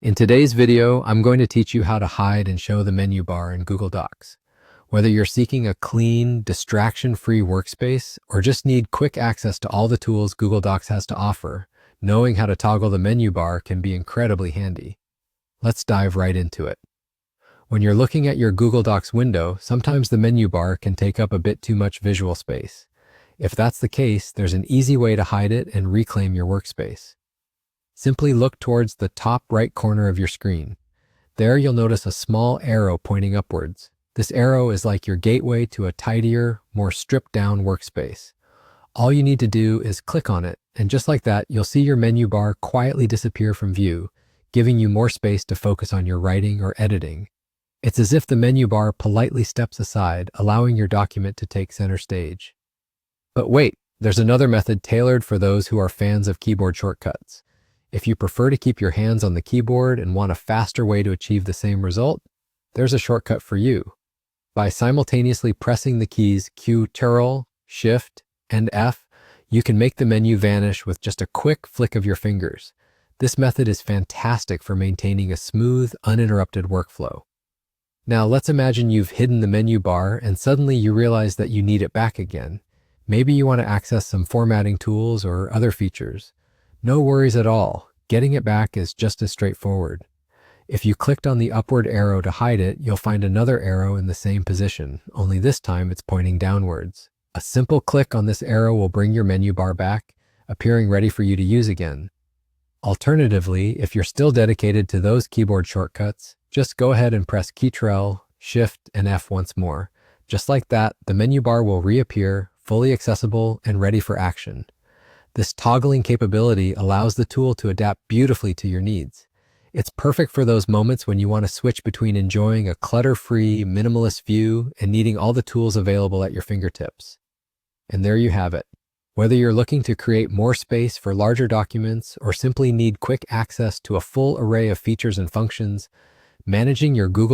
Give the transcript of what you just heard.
In today's video, I'm going to teach you how to hide and show the menu bar in Google Docs. Whether you're seeking a clean, distraction-free workspace or just need quick access to all the tools Google Docs has to offer, knowing how to toggle the menu bar can be incredibly handy. Let's dive right into it. When you're looking at your Google Docs window, sometimes the menu bar can take up a bit too much visual space. If that's the case, there's an easy way to hide it and reclaim your workspace. Simply look towards the top right corner of your screen. There you'll notice a small arrow pointing upwards. This arrow is like your gateway to a tidier, more stripped down workspace. All you need to do is click on it, and just like that, you'll see your menu bar quietly disappear from view, giving you more space to focus on your writing or editing. It's as if the menu bar politely steps aside, allowing your document to take center stage. But wait, there's another method tailored for those who are fans of keyboard shortcuts. If you prefer to keep your hands on the keyboard and want a faster way to achieve the same result, there's a shortcut for you. By simultaneously pressing the keys Ctrl, Shift, and F, you can make the menu vanish with just a quick flick of your fingers. This method is fantastic for maintaining a smooth, uninterrupted workflow. Now let's imagine you've hidden the menu bar and suddenly you realize that you need it back again. Maybe you want to access some formatting tools or other features. No worries at all. Getting it back is just as straightforward. If you clicked on the upward arrow to hide it, you'll find another arrow in the same position, only this time it's pointing downwards. A simple click on this arrow will bring your menu bar back, appearing ready for you to use again. Alternatively, if you're still dedicated to those keyboard shortcuts, just go ahead and press Ctrl, Shift, and F once more. Just like that, the menu bar will reappear, fully accessible and ready for action. This toggling capability allows the tool to adapt beautifully to your needs. It's perfect for those moments when you want to switch between enjoying a clutter-free, minimalist view and needing all the tools available at your fingertips. And there you have it. Whether you're looking to create more space for larger documents or simply need quick access to a full array of features and functions, managing your Google